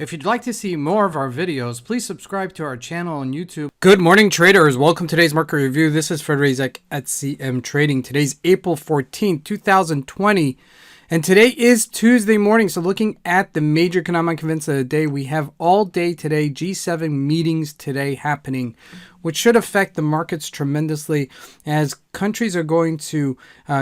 If you'd like to see more of our videos, please subscribe to our channel on YouTube. Good morning, traders. Welcome to today's market review. This is Razak at CMtrading. Today's April 14th, 2020. And today is Tuesday morning. So looking at the major economic events of the day, we have all day today, G7 meetings today happening, which should affect the markets tremendously as countries are going to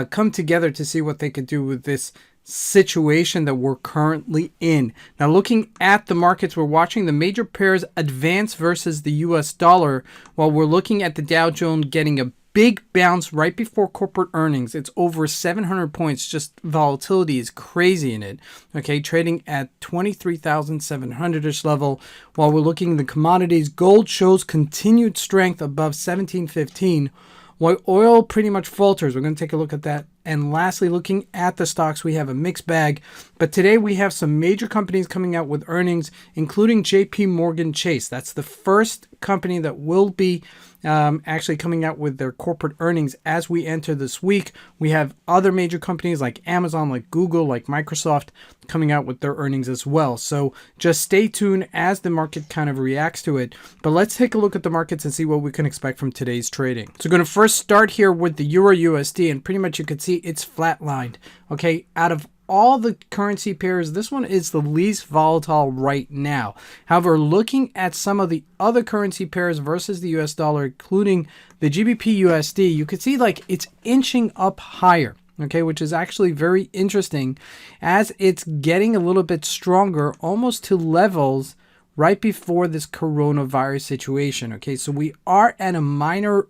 come together to see what they could do with this situation that we're currently in. Now, looking at the markets, we're watching the major pairs advance versus the US dollar, while we're looking at the Dow Jones getting a big bounce right before corporate earnings. It's over 700 points. Just volatility is crazy in it. Okay, trading at 23,700-ish level. While we're looking at the commodities, gold shows continued strength above 1715. While oil pretty much falters. We're going to take a look at that. And lastly, looking at the stocks, we have a mixed bag. But today we have some major companies coming out with earnings, including JP Morgan Chase. That's the first company that will be actually coming out with their corporate earnings as we enter this week. We have other major companies like Amazon, like Google, like Microsoft coming out with their earnings as well. So just stay tuned as the market kind of reacts to it. But let's take a look at the markets and see what we can expect from today's trading. So we're going to first start here with the Euro USD, and pretty much you can see it's flatlined. Okay, out of all the currency pairs, this one is the least volatile right now. However, looking at some of the other currency pairs versus the US dollar, including the GBP USD, you can see like it's inching up higher. Okay, which is actually very interesting as it's getting a little bit stronger, almost to levels right before this coronavirus situation. Okay, so we are at a minor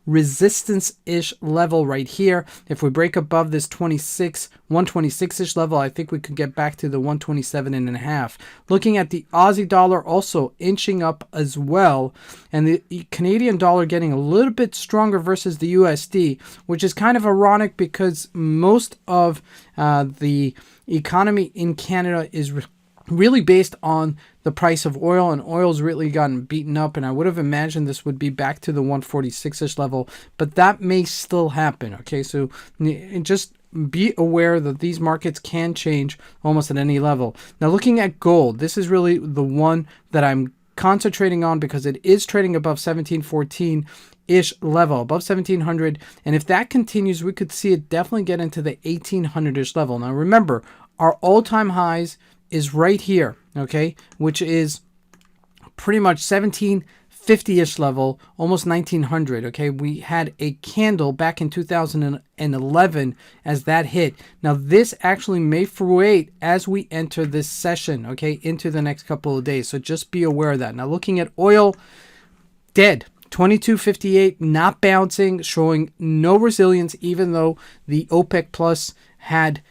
resistance-ish level right here. If we break above this 126-ish level, I think we could get back to the 127.5. Looking at the Aussie dollar, also inching up as well, and the Canadian dollar getting a little bit stronger versus the USD, which is kind of ironic because most of the economy in Canada is really based on the price of oil, and oil's really gotten beaten up, and I would have imagined this would be back to the 146-ish level, but that may still happen. Okay, so just be aware that these markets can change almost at any level. Now, looking at gold, this is really the one that I'm concentrating on because it is trading above 1714-ish level, above 1700, and if that continues, we could see it definitely get into the 1800-ish level. Now, remember, our all-time highs is right here, okay, which is pretty much 1750-ish level, almost 1900. Okay, we had a candle back in 2011 as that hit. Now this actually may frustrate as we enter this session, okay, into the next couple of days, so just be aware of that. Now looking at oil, dead. 22.58, not bouncing, showing no resilience, even though the OPEC Plus had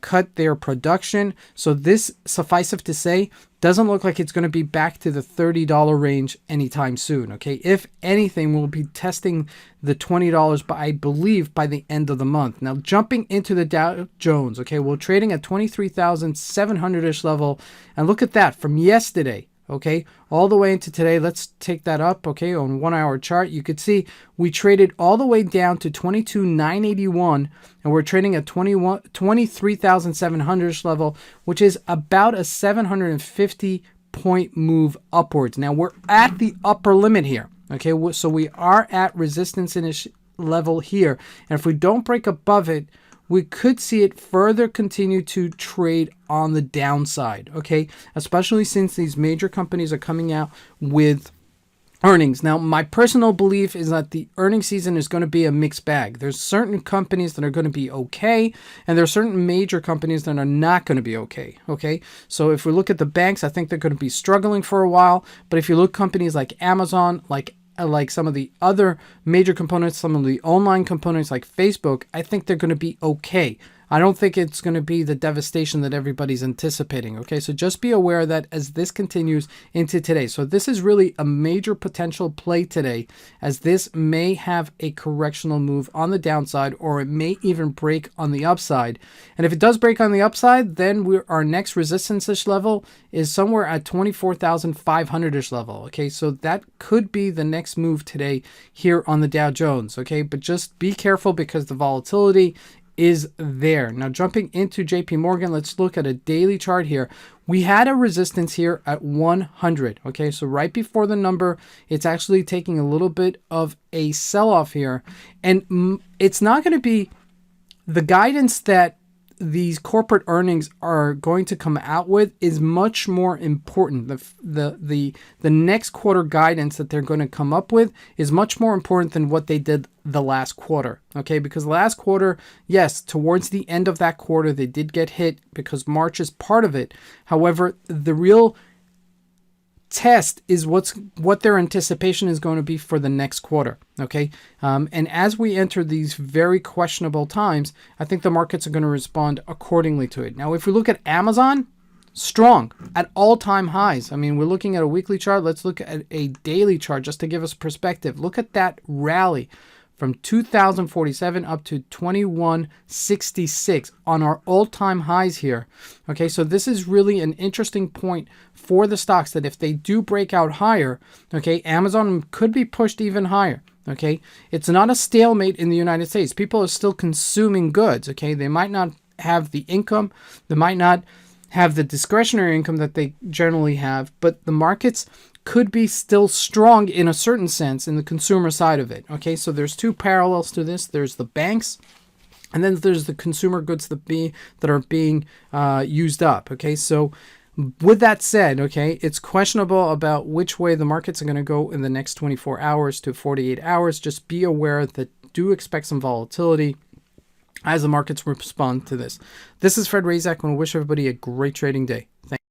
cut their production. So this, suffice it to say, doesn't look like it's going to be back to the $30 range anytime soon. Okay, if anything, we'll be testing the $20 by, I believe, by the end of the month. Now jumping into the Dow Jones, okay, we're trading at 23,700-ish level, and look at that from yesterday. Okay, all the way into today. Let's take that up. Okay, on 1 hour chart, you could see we traded all the way down to 22,981, and we're trading at 23,700 level, which is about a 750 point move upwards. Now we're at the upper limit here. Okay, so we are at resistance in this level here, and if we don't break above it, we could see it further continue to trade on the downside, okay? Especially since these major companies are coming out with earnings. Now, my personal belief is that the earnings season is going to be a mixed bag. There's certain companies that are going to be okay, and there are certain major companies that are not going to be okay, okay? So if we look at the banks, I think they're going to be struggling for a while, but if you look at companies like Amazon, like some of the other major components, some of the online components like Facebook, I think they're going to be okay. I don't think it's going to be the devastation that everybody's anticipating. Okay, so just be aware that as this continues into today. So this is really a major potential play today, as this may have a correctional move on the downside, or it may even break on the upside. And if it does break on the upside, then our next resistance-ish level is somewhere at 24,500-ish level. Okay, so that could be the next move today here on the Dow Jones. Okay, but just be careful because the volatility is there. Now jumping into JP Morgan, let's look at a daily chart here. We had a resistance here at 100. Okay, so right before the number, it's actually taking a little bit of a sell-off here. And it's not going to be the guidance that these corporate earnings are going to come out with is much more important. The next quarter guidance that they're going to come up with is much more important than what they did the last quarter. Okay, because last quarter, yes, towards the end of that quarter, they did get hit because March is part of it. However, the real test is what their anticipation is going to be for the next quarter. Okay, and as we enter these very questionable times, I think the markets are going to respond accordingly to it. Now, if we look at Amazon, strong at all-time highs. I mean, we're looking at a weekly chart. Let's look at a daily chart just to give us perspective. Look at that rally from 2047 up to 2166 on our all-time highs here. Okay, so this is really an interesting point for the stocks that if they do break out higher, okay, Amazon could be pushed even higher. Okay, it's not a stalemate in the United States. People are still consuming goods. Okay, they might not have the income, they might not have the discretionary income that they generally have, but the markets could be still strong in a certain sense in the consumer side of it. Okay, so there's two parallels to this. There's the banks, and then there's the consumer goods that are being used up. Okay, so with that said, okay, it's questionable about which way the markets are going to go in the next 24 hours to 48 hours. Just be aware that do expect some volatility as the markets respond to this. This is Fred Razak. I want to wish everybody a great trading day. Thanks.